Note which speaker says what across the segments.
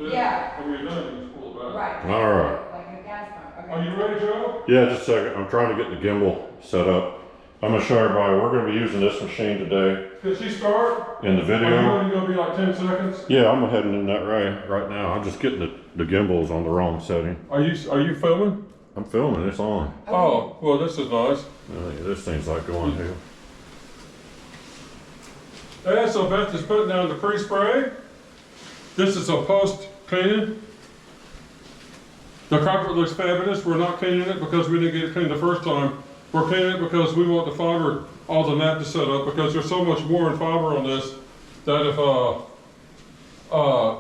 Speaker 1: this.
Speaker 2: Yeah.
Speaker 1: When you're done, you just pull it back.
Speaker 2: Right.
Speaker 3: All right.
Speaker 2: Like a gas pump. Okay.
Speaker 1: Are you ready, Joe?
Speaker 3: Yeah, just a second. I'm trying to get the gimbal set up. I'm gonna show everybody, we're gonna be using this machine today
Speaker 1: Did she start?
Speaker 3: in the
Speaker 1: Are
Speaker 3: video.
Speaker 1: you only gonna be like 10 seconds?
Speaker 3: Yeah, I'm heading in that right now. I'm just getting the gimbals on the wrong setting.
Speaker 1: Are you filming?
Speaker 3: I'm filming, it's on.
Speaker 1: Oh, well, this is nice.
Speaker 3: Yeah, this thing's like going here.
Speaker 1: Yeah, so Beth is putting down the pre-spray. This is a post-cleaning. The carpet looks fabulous. We're not cleaning it because we didn't get it cleaned the first time. We're cleaning it because we want the fiber, all the net to set up, because there's so much more in fiber on this that if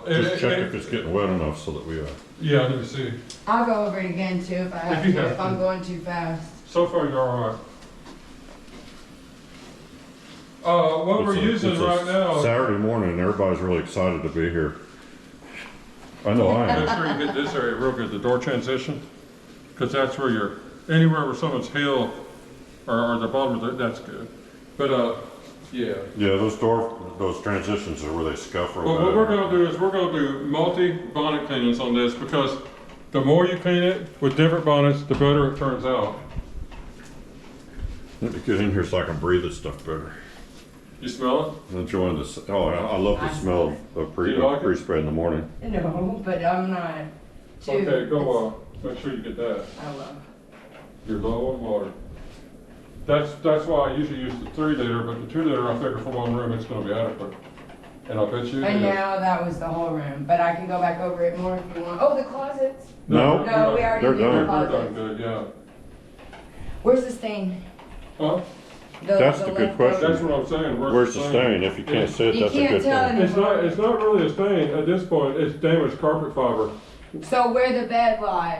Speaker 3: Just check if it's getting wet enough so that we
Speaker 1: yeah, let me see.
Speaker 2: I'll go over it again too if I have
Speaker 1: If you
Speaker 2: to,
Speaker 1: have
Speaker 2: if
Speaker 1: to.
Speaker 2: I'm going too fast.
Speaker 1: So far, you're all right. What we're using
Speaker 3: it's a
Speaker 1: right now.
Speaker 3: Saturday morning and everybody's really excited to be here. I know I
Speaker 1: Make
Speaker 3: am.
Speaker 1: sure you get this area real good, the door transition, because that's where you're, anywhere where someone's heel or the bottom of that's good. But yeah.
Speaker 3: Yeah, those transitions are where they scuff real
Speaker 1: Well,
Speaker 3: bad.
Speaker 1: what we're gonna do is we're gonna do multi-bonnet cleanings on this, because the more you clean it with different bonnets, the better it turns out.
Speaker 3: Let me get in here so I can breathe this stuff better.
Speaker 1: You smell
Speaker 3: I'm enjoying this. Oh, I love the smell of
Speaker 1: Do you like it?
Speaker 3: pre-spray in the morning.
Speaker 2: No, but I'm not
Speaker 1: it?
Speaker 2: too.
Speaker 1: Okay, go make sure you get that.
Speaker 2: I love.
Speaker 1: You're low on water. That's why I usually use the 3 liter, but the 2 liter I figure for one room it's gonna be adequate. And I bet you it
Speaker 2: And
Speaker 1: is.
Speaker 2: now that was the whole room, but I can go back over it more if you want. Oh, the closets.
Speaker 3: No,
Speaker 2: No, we already
Speaker 3: they're
Speaker 2: did the
Speaker 3: done.
Speaker 1: They're
Speaker 2: closets.
Speaker 1: done good, yeah.
Speaker 2: Where's the stain?
Speaker 1: Huh?
Speaker 3: That's the good
Speaker 2: leftover-
Speaker 3: question.
Speaker 1: That's what I'm saying.
Speaker 3: Where's the stain? If you can't see it,
Speaker 2: You
Speaker 3: that's a
Speaker 2: can't
Speaker 3: good
Speaker 2: tell
Speaker 3: thing.
Speaker 2: anymore.
Speaker 1: It's not really a stain at this point. It's damaged carpet fiber.
Speaker 2: So where the bed lies?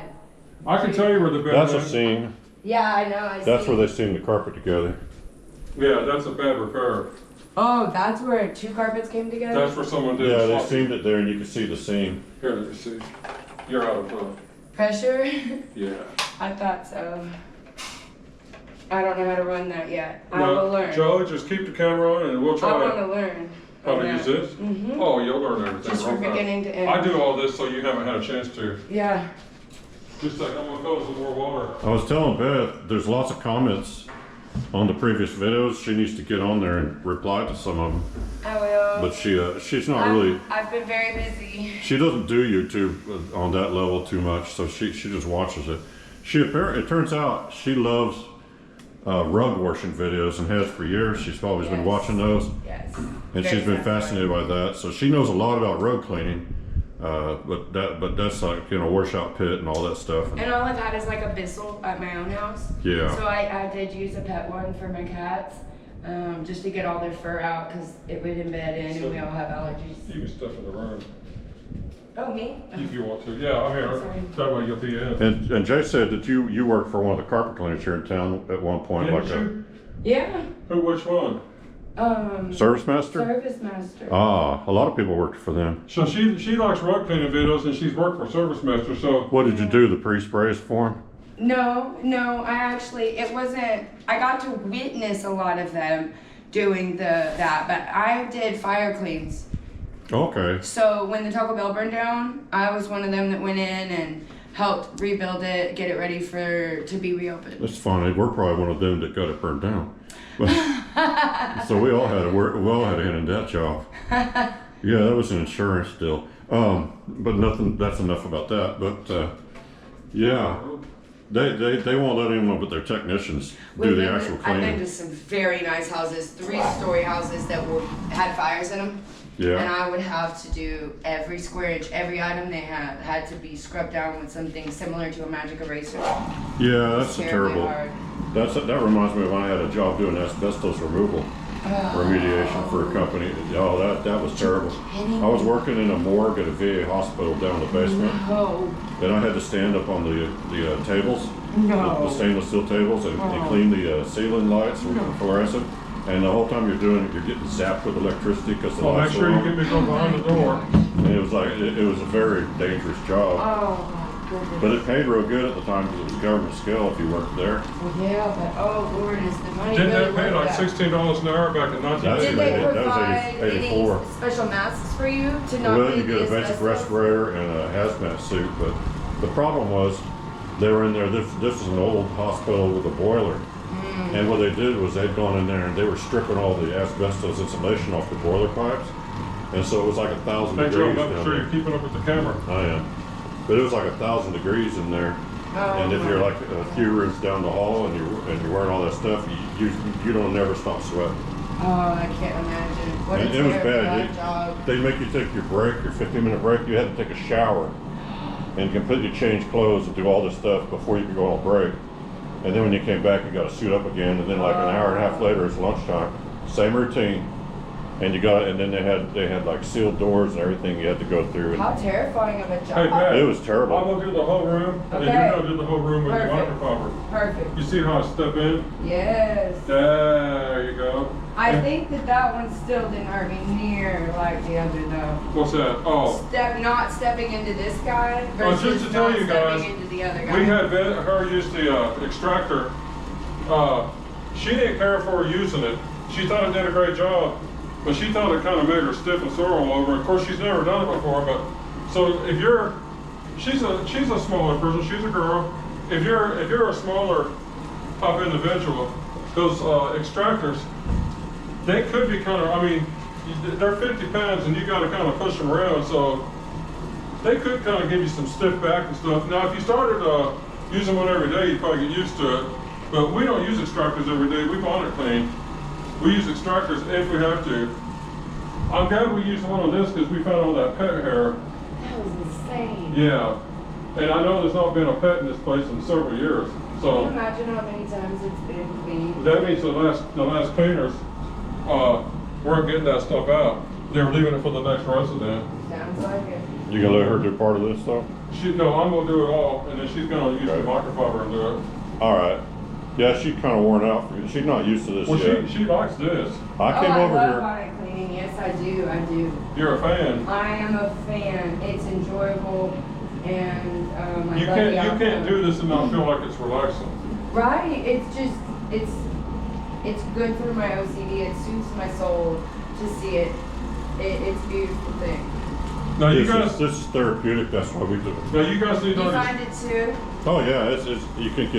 Speaker 1: I can tell you where the bed
Speaker 3: That's a
Speaker 1: is.
Speaker 3: seam.
Speaker 2: Yeah, I know. I
Speaker 3: That's
Speaker 2: see.
Speaker 3: where they seam the carpet together.
Speaker 1: Yeah, that's a bad repair.
Speaker 2: Oh, that's where 2 carpets came together.
Speaker 1: That's where someone did
Speaker 3: Yeah,
Speaker 1: a
Speaker 3: they
Speaker 1: swap.
Speaker 3: seamed it there and you can see the seam.
Speaker 1: Here, let me see. You're out of
Speaker 2: Pressure.
Speaker 1: yeah.
Speaker 2: I thought so. I don't know how to run that yet. I
Speaker 1: Now,
Speaker 2: will learn.
Speaker 1: Joe, just keep the camera on and we'll
Speaker 2: I
Speaker 1: try
Speaker 2: want
Speaker 1: to
Speaker 2: to learn.
Speaker 1: how to use this.
Speaker 2: Mm-hmm.
Speaker 1: Oh, you'll learn everything.
Speaker 2: Just
Speaker 1: real
Speaker 2: from
Speaker 1: fast.
Speaker 2: beginning to end.
Speaker 1: I do all this so you haven't had a chance to.
Speaker 2: Yeah.
Speaker 1: Just like I'm gonna fill some more water.
Speaker 3: I was telling Beth, there's lots of comments on the previous videos. She needs to get on there and reply to some of them.
Speaker 2: I will.
Speaker 3: But she's not really,
Speaker 2: I've been very busy.
Speaker 3: she doesn't do YouTube on that level too much, so she just watches it. It turns out she loves rug washing videos and has for years. She's always been
Speaker 2: Yes.
Speaker 3: watching those,
Speaker 2: Yes.
Speaker 3: and
Speaker 2: Very
Speaker 3: she's been fascinated by that. So she knows a lot about rug cleaning, but that's like, wash out pit and all that stuff.
Speaker 2: And all I've had is like a Bissell at my own house.
Speaker 3: Yeah.
Speaker 2: So I did use a pet one for my cats, just to get all their fur out because it would embed in and we all have allergies.
Speaker 1: You can stuff in the room
Speaker 2: Oh, me?
Speaker 1: if you want to. Yeah, I'm here.
Speaker 2: Sorry.
Speaker 1: That way you'll be in.
Speaker 3: And Jay said that you worked for one of the carpet cleaners here in town at one point,
Speaker 1: Didn't
Speaker 3: like
Speaker 1: you?
Speaker 2: Yeah.
Speaker 1: Which one?
Speaker 3: a service master.
Speaker 2: Service master.
Speaker 3: Ah, a lot of people worked for them.
Speaker 1: So she likes rug cleaning videos and she's worked for Service Master. So
Speaker 3: What did you do? The pre-sprays for them?
Speaker 2: No, it wasn't, I got to witness a lot of them doing that, but I did fire cleans.
Speaker 3: Okay.
Speaker 2: So when the Taco Bell burned down, I was one of them that went in and helped rebuild it, get it ready to be reopened.
Speaker 3: That's funny. We're probably one of them that got it burned down. But, so we all had a hand in that job. Yeah, that was an insurance deal. But nothing. That's enough about that. But yeah, they won't let anyone but their technicians do the actual
Speaker 2: I've been
Speaker 3: cleaning.
Speaker 2: to some very nice houses, 3-story houses that had fires in them. And
Speaker 3: Yeah.
Speaker 2: I would have to do every square inch, every item they had to be scrubbed down with something similar to a magic eraser.
Speaker 3: Yeah, that's a
Speaker 2: Terribly
Speaker 3: terrible.
Speaker 2: hard.
Speaker 3: That reminds me of when I had a job doing asbestos removal remediation for a company. Oh, that was terrible. I was working in a morgue at a VA hospital down in the basement,
Speaker 2: Oh,
Speaker 3: and I had to stand up on the tables, the
Speaker 2: no.
Speaker 3: stainless steel tables, and clean the ceiling lights with fluorescent. And the whole time you're doing it, you're getting zapped with electricity because the
Speaker 1: well, make
Speaker 3: lights
Speaker 1: sure
Speaker 3: are
Speaker 1: you
Speaker 3: on.
Speaker 1: get me from behind the door.
Speaker 3: And it was like it was a very dangerous job.
Speaker 2: Oh,
Speaker 3: But it paid real good at the time because it was government scale if you worked there.
Speaker 2: Well, yeah, but oh Lord, is the money
Speaker 1: Didn't
Speaker 2: really
Speaker 1: they pay
Speaker 2: worth
Speaker 1: like
Speaker 2: that?
Speaker 1: $16 an hour back in
Speaker 3: That's
Speaker 1: 1980?
Speaker 2: Did they
Speaker 3: That was
Speaker 2: provide
Speaker 3: 84.
Speaker 2: any special masks for you to not
Speaker 3: Well,
Speaker 2: be
Speaker 3: you get a
Speaker 2: the
Speaker 3: basic
Speaker 2: asbestos?
Speaker 3: respirator and a hazmat suit, but the problem was they were in there. This is an old hospital with a boiler, and what they did was they'd gone in there and they were stripping all the asbestos insulation off the boiler pipes, and so it was like 1,000
Speaker 1: They
Speaker 3: degrees
Speaker 1: drove up the
Speaker 3: down
Speaker 1: street,
Speaker 3: there.
Speaker 1: keeping up with the camera.
Speaker 3: I am, but it was like 1,000 degrees in there.
Speaker 2: Oh,
Speaker 3: And if you're like a few rooms down the hall and you're wearing all that stuff, you don't never stop sweating.
Speaker 2: Oh, I can't imagine. What
Speaker 3: And
Speaker 2: a
Speaker 3: it was
Speaker 2: terrible
Speaker 3: bad.
Speaker 2: job.
Speaker 3: They make you take your break, your 15-minute break. You had to take a shower and completely change clothes and do all this stuff before you could go on a break. And then when you came back, you got to suit up again. And then like an hour and a half later, it's lunchtime. Same routine. And then they had like sealed doors and everything you had to go through.
Speaker 2: How terrifying of a job.
Speaker 1: Hey, Beth,
Speaker 3: It was terrible.
Speaker 1: I'm gonna do the whole room, and
Speaker 2: Okay.
Speaker 1: you're gonna do the whole room with
Speaker 2: Perfect.
Speaker 1: the microfiber.
Speaker 2: Perfect.
Speaker 1: You see how I step in?
Speaker 2: Yes.
Speaker 1: There you go.
Speaker 2: I
Speaker 1: And-
Speaker 2: think that one still didn't hurt me near like the other though.
Speaker 1: What's that? Oh,
Speaker 2: Not stepping into this guy
Speaker 1: Oh,
Speaker 2: versus
Speaker 1: just to tell
Speaker 2: not
Speaker 1: you guys,
Speaker 2: stepping into the other guy.
Speaker 1: we had her use the extractor. She didn't care for her using it. She thought it did a great job, but she thought it kind of made her stiff and sore all over. Of course, she's never done it before, but so if she's a smaller person, she's a girl. If you're a smaller type individual, those extractors, they could be kind of, I mean, they're 50 pounds and you got to kind of push them around, so they could kind of give you some stiff back and stuff. Now, if you started using one every day, you'd probably get used to it. But we don't use extractors every day. We bonnet clean. We use extractors if we have to. I'm glad we used one on this because we found all that pet hair.
Speaker 2: That was insane.
Speaker 1: Yeah. And I know there's not been a pet in this place in several years.
Speaker 2: Can you
Speaker 1: So
Speaker 2: imagine how many times it's been cleaned?
Speaker 1: that means the last cleaners weren't getting that stuff out. They were leaving it for the next resident.
Speaker 2: Sounds like it.
Speaker 3: You gonna let her do part of this though?
Speaker 1: No, I'm gonna do it all, and then she's gonna use the
Speaker 3: Okay.
Speaker 1: microfiber and do it.
Speaker 3: All right. Yeah, she's kind of worn out. She's not used to this
Speaker 1: Well,
Speaker 3: yet.
Speaker 1: she likes this.
Speaker 3: I came
Speaker 2: I
Speaker 3: over
Speaker 2: love
Speaker 3: here.
Speaker 2: bonnet cleaning. Yes, I do.
Speaker 1: You're a fan.
Speaker 2: I am a fan. It's enjoyable, and I love
Speaker 1: You
Speaker 2: the
Speaker 1: can't
Speaker 2: outcome.
Speaker 1: do this and not feel like it's relaxing.
Speaker 2: Right. It's just it's good for my OCD. It soothes my soul to see it. It's a beautiful thing.
Speaker 1: Now you guys,
Speaker 3: This is therapeutic. That's why we do it.
Speaker 1: now you guys need to
Speaker 2: You
Speaker 1: understand.
Speaker 2: find it too?
Speaker 3: Oh yeah, it's you can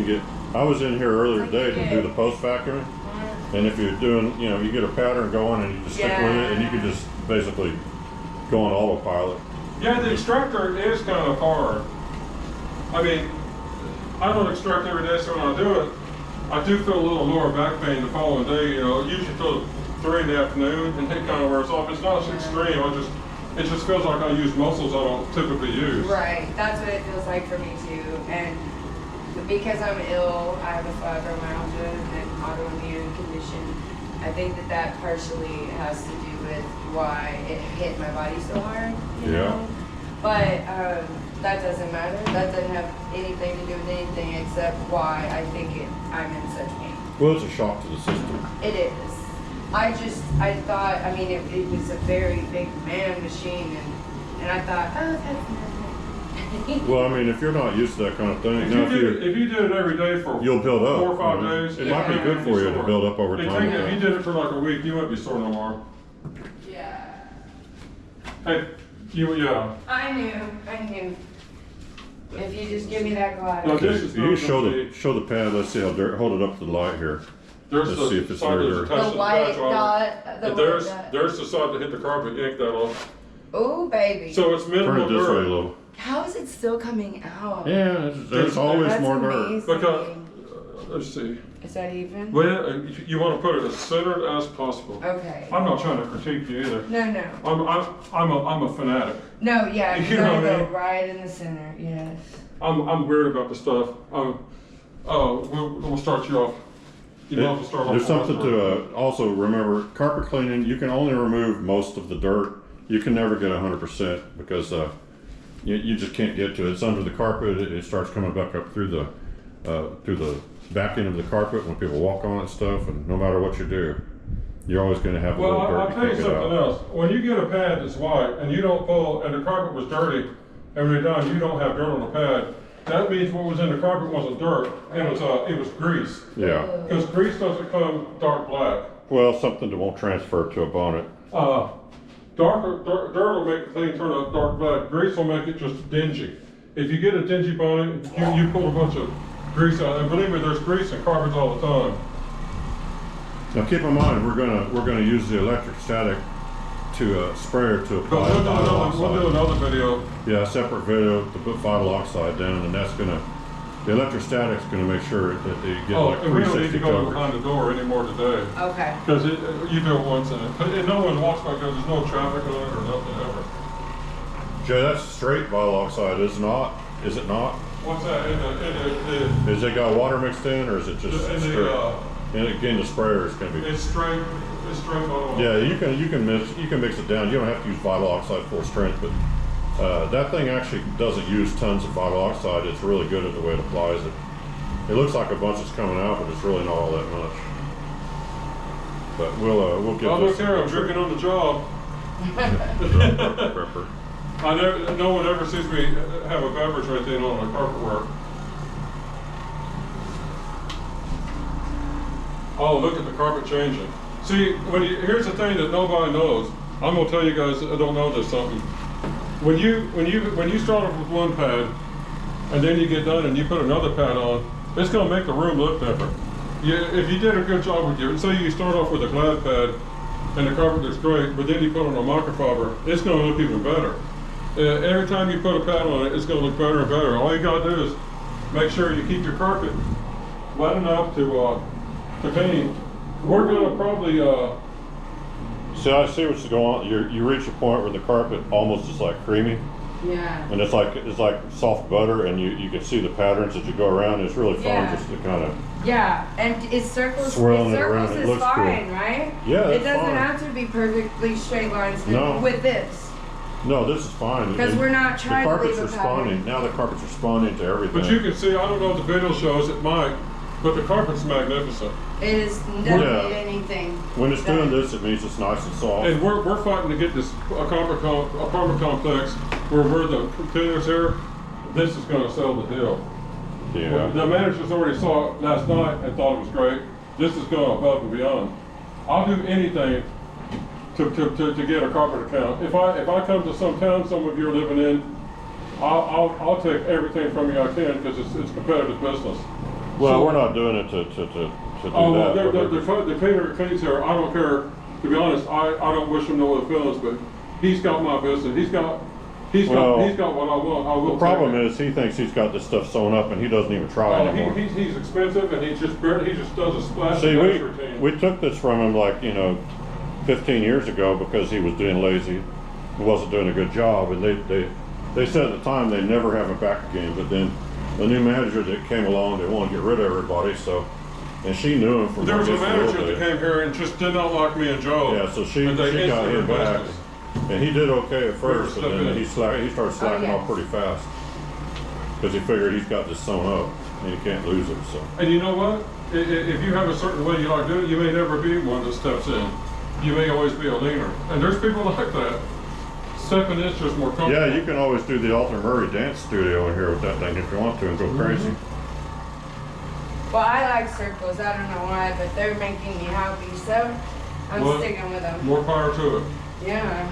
Speaker 3: get. I was in here earlier today to do the post vacuuming, and if you're doing, you get a pattern going and you just stick with it, and you can just basically go on autopilot.
Speaker 1: Yeah, the extractor is kind of hard. I mean, I don't extract every day, so when I do it, I do feel a little lower back pain the following day. Usually till 3 in the afternoon, and it kind of wears off. It's not extreme. It just feels like I use muscles I don't typically use.
Speaker 2: Right. That's what it feels like for me too. And because I'm ill, I have a fibromyalgia and an autoimmune condition. I think that partially has to do with why it hit my body so hard. You
Speaker 3: Yeah.
Speaker 2: know? But that doesn't matter. That doesn't have anything to do with anything except why I'm in such pain.
Speaker 3: Well, it's a shock to the system.
Speaker 2: It is. I thought, it was a very big man machine, and I thought, oh, that's nothing.
Speaker 3: Well, I mean, if you're not used to that kind of thing,
Speaker 1: If
Speaker 3: now
Speaker 1: you did it every day for
Speaker 3: you'll build up.
Speaker 1: 4 or 5 days,
Speaker 3: It might be good for you to build up over time.
Speaker 1: If you did it for like a week, you wouldn't be sore no more.
Speaker 2: Yeah.
Speaker 1: Hey, yeah.
Speaker 2: I knew. If you just give me that glass.
Speaker 1: No,
Speaker 3: Okay,
Speaker 1: this is
Speaker 3: you
Speaker 1: not
Speaker 3: show
Speaker 1: gonna
Speaker 3: the
Speaker 1: be-
Speaker 3: show the pad. Let's see how dirty. Hold it up to the light here.
Speaker 1: There's
Speaker 3: Let's
Speaker 1: the
Speaker 3: see if it's
Speaker 1: side that's
Speaker 3: dirty.
Speaker 1: attached to
Speaker 2: The white
Speaker 1: patch on it.
Speaker 2: dot. The
Speaker 1: And
Speaker 2: white dot.
Speaker 1: there's the side that hit the carpet, yank that off.
Speaker 2: Oh, baby.
Speaker 1: So it's
Speaker 3: Turn it
Speaker 1: minimal
Speaker 3: this way a
Speaker 1: dirt.
Speaker 3: little.
Speaker 2: How is it still coming out?
Speaker 3: Yeah, there's always
Speaker 2: That's
Speaker 3: more dirt.
Speaker 2: amazing.
Speaker 1: Because, let's see.
Speaker 2: Is that even?
Speaker 1: Well, you want to put it as centered as possible.
Speaker 2: Okay.
Speaker 1: I'm not trying to critique you either.
Speaker 2: No.
Speaker 1: I'm a fanatic.
Speaker 2: No, yeah, you
Speaker 1: You know
Speaker 2: gotta
Speaker 1: what I
Speaker 2: go
Speaker 1: mean?
Speaker 2: right in the center, yes.
Speaker 1: I'm weird about the stuff. We'll start you off. You know, we'll start off.
Speaker 3: There's something to also remember. Carpet cleaning, you can only remove most of the dirt. You can never get 100% because you just can't get to it. It's under the carpet. It starts coming back up through the back end of the carpet when people walk on it and stuff. And no matter what you do, you're always going to have a
Speaker 1: Well,
Speaker 3: little dirt.
Speaker 1: I'll tell you something else. When you get a pad that's white and you don't pull, and the carpet was dirty, and when you're done, you don't have dirt on the pad. That means what was in the carpet wasn't dirt, it was grease.
Speaker 3: Yeah.
Speaker 1: Because grease doesn't come dark black.
Speaker 3: Well, something that won't transfer to a bonnet.
Speaker 1: Dirt will make the thing turn up dark black. Grease will make it just dingy. If you get a dingy bonnet, you pull a bunch of grease out. And believe me, there's grease in carpets all the time.
Speaker 3: Now keep in mind, we're gonna use the electrostatic sprayer to apply
Speaker 1: But
Speaker 3: vinyl oxide.
Speaker 1: we'll do another video.
Speaker 3: Yeah, a separate video to put vinyl oxide down, and that's gonna, the electrostatic's gonna make sure that they get like
Speaker 1: And we don't need
Speaker 3: 360
Speaker 1: to go
Speaker 3: coverage.
Speaker 1: behind the door anymore today.
Speaker 2: Okay.
Speaker 1: Because you do it once and no one walks back there, there's no traffic on it or nothing ever.
Speaker 3: Jay, that's straight vinyl oxide, is it not?
Speaker 1: What's that,
Speaker 3: Is it got water mixed in, or is it just straight? And again, the sprayer is gonna be.
Speaker 1: it's straight bottle.
Speaker 3: Yeah, you can mix it down. You don't have to use vinyl oxide full strength, but that thing actually doesn't use tons of vinyl oxide. It's really good at the way it applies it. It looks like a bunch is coming out, but it's really not all that much. But we'll get
Speaker 1: Oh,
Speaker 3: this.
Speaker 1: look here, I'm drinking on the job.
Speaker 3: Prepper.
Speaker 1: No one ever sees me have a beverage or anything on my carpet work. Oh, look at the carpet changing. See, here's the thing that nobody knows. I'm gonna tell you guys that don't know this something. When you start off with one pad, and then you get done and you put another pad on, it's gonna make the room look different. If you did a good job with your, say you start off with a Glad pad, and the carpet looks great, but then you put on a microfiber, it's gonna look even better. Every time you put a pad on it, it's gonna look better and better. All you gotta do is make sure you keep your carpet wet enough to clean. We're gonna probably
Speaker 3: See, I see what's going on. You reach a point where the carpet almost is like creamy,
Speaker 2: Yeah.
Speaker 3: and it's like soft butter, and you can see the patterns as you go around. It's really fun
Speaker 2: Yeah.
Speaker 3: just to kind of.
Speaker 2: Yeah, and it's circles.
Speaker 3: Swirling it
Speaker 2: circles
Speaker 3: around, it
Speaker 2: is
Speaker 3: looks
Speaker 2: fine,
Speaker 3: cool.
Speaker 2: right?
Speaker 3: Yeah,
Speaker 2: It
Speaker 3: it's
Speaker 2: doesn't
Speaker 3: fine.
Speaker 2: have to be perfectly straight lines
Speaker 3: No.
Speaker 2: with this.
Speaker 3: No, this is fine.
Speaker 2: Because we're not trying to
Speaker 3: the carpet's
Speaker 2: leave a
Speaker 3: responding.
Speaker 2: pattern.
Speaker 3: Now the carpet's responding to everything.
Speaker 1: But you can see, I don't know if the video shows, it might, but the carpet's magnificent.
Speaker 2: It is doesn't
Speaker 3: Yeah.
Speaker 2: need anything.
Speaker 3: When it's doing this, it means it's nice and soft.
Speaker 1: And we're fighting to get this apartment complex where the containers here, this is gonna sell the deal.
Speaker 3: Yeah.
Speaker 1: The managers already saw it last night and thought it was great. This is going above and beyond. I'll do anything to get a carpet account. If I come to some town some of you are living in, I'll take everything from you I can because it's competitive business.
Speaker 3: Well,
Speaker 1: So-
Speaker 3: we're not doing it to do
Speaker 1: Oh, well,
Speaker 3: that.
Speaker 1: the cleaner that cleans here, I don't care. To be honest, I don't wish him no other feelings, but he's got my business. He's got what I want. I will.
Speaker 3: The problem
Speaker 1: take it.
Speaker 3: is he thinks he's got this stuff sewn up and he doesn't even try
Speaker 1: Oh,
Speaker 3: anymore.
Speaker 1: he's expensive and he just does a splash
Speaker 3: See,
Speaker 1: and dash routine.
Speaker 3: we took this from him like, 15 years ago because he was being lazy, he wasn't doing a good job, and they said at the time they'd never have him back again, but then the new manager that came along, they wanted to get rid of everybody, so, and she knew him from
Speaker 1: There was a
Speaker 3: I guess,
Speaker 1: manager
Speaker 3: little
Speaker 1: that
Speaker 3: bit.
Speaker 1: came here and just did not like me and Joe.
Speaker 3: Yeah, so she
Speaker 1: And they
Speaker 3: got
Speaker 1: instantly
Speaker 3: him back,
Speaker 1: replaced us.
Speaker 3: and he did okay at first, but
Speaker 1: Step
Speaker 3: then
Speaker 1: in.
Speaker 3: he started slacking
Speaker 2: yes.
Speaker 3: off pretty fast, because he figured he's got this sewn up, and he can't lose it, so.
Speaker 1: And you know what? If you have a certain way you like doing it, you may never be one that steps in. You may always be a leaner. And there's people like that. Stepping in is just more comfortable.
Speaker 3: Yeah, you can always do the Alton Murray dance studio in here with that thing if you want to and go crazy.
Speaker 2: Well, I like circles. I don't know why, but they're making me happy, so I'm
Speaker 1: Well,
Speaker 2: sticking with them.
Speaker 1: More power to it.
Speaker 2: Yeah.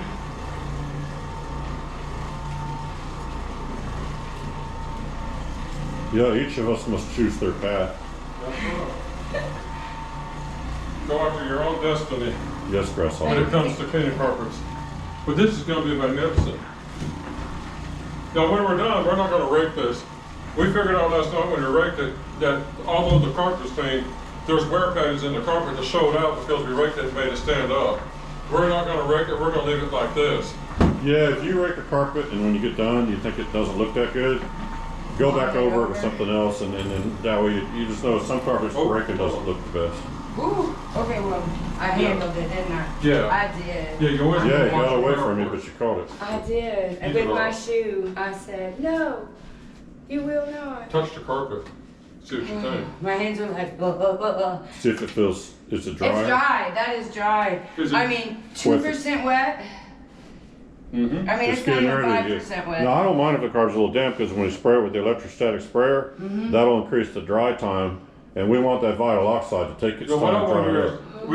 Speaker 3: Yeah, each of us must choose their path.
Speaker 1: That's right. Go after your own destiny
Speaker 3: Yes,
Speaker 1: when
Speaker 3: Grasshopper.
Speaker 1: it comes to cleaning carpets. But this is going to be magnificent. Now, when we're done, we're not going to rake this. We figured out last night when we raked it that although the carpet was clean, there's wear patterns in the carpet that showed out because we raked it and made it stand up. We're not going to rake it. We're going to leave it like this.
Speaker 3: Yeah, if you rake the carpet and when you get done, you think it doesn't look that good, go back over it with something else, and then that way you just know some carpets raking doesn't look the best.
Speaker 2: Ooh. Okay, well, I handled it, didn't I?
Speaker 1: Yeah.
Speaker 2: I did.
Speaker 1: Yeah, you always
Speaker 3: Yeah,
Speaker 1: want
Speaker 3: it
Speaker 1: to watch
Speaker 3: got away
Speaker 1: your
Speaker 3: from you,
Speaker 1: carpet.
Speaker 3: but you caught it.
Speaker 2: I did. And
Speaker 1: You
Speaker 2: with
Speaker 1: did
Speaker 2: my
Speaker 1: all.
Speaker 2: shoe, I said, no, you will not.
Speaker 1: Touch the carpet. See what you think.
Speaker 2: My hands are like,
Speaker 3: See if it feels, is it dry?
Speaker 2: It's dry. That is dry.
Speaker 1: Is it-
Speaker 2: I mean, 2% wet.
Speaker 1: Mm-hmm.
Speaker 2: I mean, it's not
Speaker 3: getting
Speaker 2: even
Speaker 3: ready to
Speaker 2: 5%
Speaker 3: No,
Speaker 2: wet.
Speaker 3: I don't mind if the car's a little damp because when we spray it with the electrostatic sprayer,
Speaker 2: Mm-hmm.
Speaker 3: that'll increase the dry time, and we want that vinyl oxide to take its
Speaker 1: So what I
Speaker 3: time to dry
Speaker 1: wonder
Speaker 3: up.
Speaker 1: is,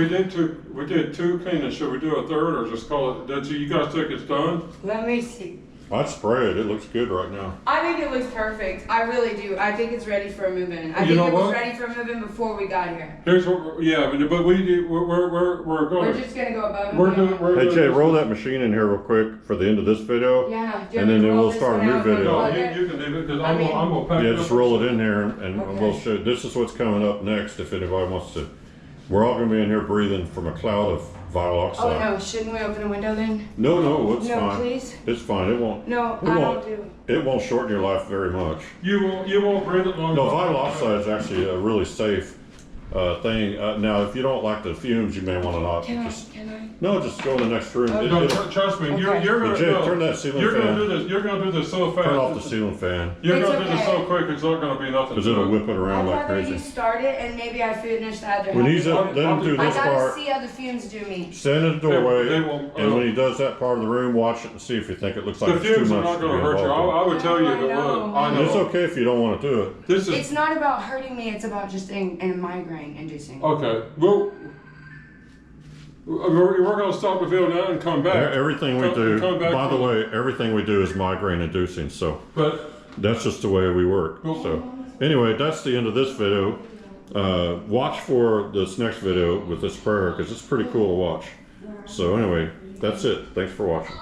Speaker 1: we did two cleanings, should we do a third or just call it, did you guys think it's done?
Speaker 2: Let me see.
Speaker 3: I'd spray it. It looks good right now.
Speaker 2: I think it looks perfect. I really do. I think it's ready for a move-in. I
Speaker 1: You
Speaker 2: think
Speaker 1: know
Speaker 2: it was
Speaker 1: what?
Speaker 2: ready for a move-in before we got here.
Speaker 1: Here's what, yeah, but we do, we're
Speaker 2: We're
Speaker 1: going,
Speaker 2: just gonna go above and
Speaker 1: we're
Speaker 2: beyond.
Speaker 1: doing, we're
Speaker 3: Hey
Speaker 1: doing
Speaker 3: Jay,
Speaker 1: this-
Speaker 3: roll that machine in here real quick for the end of this video.
Speaker 2: Yeah. do you
Speaker 3: And
Speaker 2: want
Speaker 3: then
Speaker 2: me to roll
Speaker 3: we'll
Speaker 2: this
Speaker 3: start a
Speaker 2: one
Speaker 3: new
Speaker 2: out and
Speaker 3: video.
Speaker 1: No,
Speaker 2: plug it?
Speaker 1: you can leave it, cause
Speaker 2: I
Speaker 1: I'm
Speaker 2: mean-
Speaker 1: gonna pack
Speaker 3: Yeah,
Speaker 1: it
Speaker 3: just
Speaker 1: up.
Speaker 3: roll it in here and
Speaker 2: Okay.
Speaker 3: we'll show, this is what's coming up next if anybody wants to. We're all gonna be in here breathing from a cloud of vinyl
Speaker 2: Oh
Speaker 3: oxide.
Speaker 2: no, shouldn't we open a window then?
Speaker 3: No, it's
Speaker 2: No,
Speaker 3: fine.
Speaker 2: please.
Speaker 3: It's fine, it won't,
Speaker 2: No,
Speaker 3: It
Speaker 2: I
Speaker 3: won't.
Speaker 2: don't do.
Speaker 3: it won't shorten your life very much.
Speaker 1: You won't breathe it long
Speaker 3: No,
Speaker 1: enough.
Speaker 3: vinyl oxide is actually a really safe thing. Now, if you don't like the fumes, you may want to not.
Speaker 2: Can I?
Speaker 3: Just,
Speaker 2: Can I?
Speaker 3: no, just go in the next room.
Speaker 2: Okay.
Speaker 1: No, trust me, you're
Speaker 2: Okay.
Speaker 1: gonna,
Speaker 3: Jay,
Speaker 1: no,
Speaker 3: turn that ceiling
Speaker 1: you're gonna
Speaker 3: fan.
Speaker 1: do this, you're gonna do this so fast.
Speaker 3: Turn off the ceiling fan
Speaker 1: You're
Speaker 2: It's
Speaker 1: gonna do this
Speaker 2: okay.
Speaker 1: so quick, it's not gonna be nothing.
Speaker 3: because
Speaker 1: to
Speaker 3: it'll
Speaker 1: it.
Speaker 3: whip it around
Speaker 2: I'd
Speaker 3: like
Speaker 2: rather you
Speaker 3: crazy.
Speaker 2: start it and maybe I finish the other
Speaker 3: When
Speaker 2: half.
Speaker 3: he's let him do
Speaker 2: I
Speaker 3: this
Speaker 2: gotta
Speaker 3: part,
Speaker 2: see how the fumes do me.
Speaker 3: stand in the doorway,
Speaker 1: They won't,
Speaker 3: and when he does that part of the room, watch it and see if you think it looks like
Speaker 1: The
Speaker 3: it's too
Speaker 1: fumes
Speaker 3: much
Speaker 1: are not
Speaker 3: to be
Speaker 1: gonna hurt you,
Speaker 3: involved
Speaker 1: I would tell you
Speaker 2: No,
Speaker 1: if it
Speaker 2: I know.
Speaker 1: would, I
Speaker 3: in.
Speaker 1: know.
Speaker 3: It's okay if you don't want to do it.
Speaker 1: This is,
Speaker 2: It's not about hurting me, it's about just a migraine inducing.
Speaker 1: okay, well, we're gonna stop the video now and come back.
Speaker 3: Everything we
Speaker 1: Come
Speaker 3: do,
Speaker 1: back
Speaker 3: by the
Speaker 1: from-
Speaker 3: way, everything we do is migraine inducing. So
Speaker 1: But,
Speaker 3: that's just the way we work.
Speaker 1: Well-
Speaker 3: So anyway, that's the end of this video. Watch for this next video with this sprayer because it's pretty cool to watch. So anyway, that's it. Thanks for watching.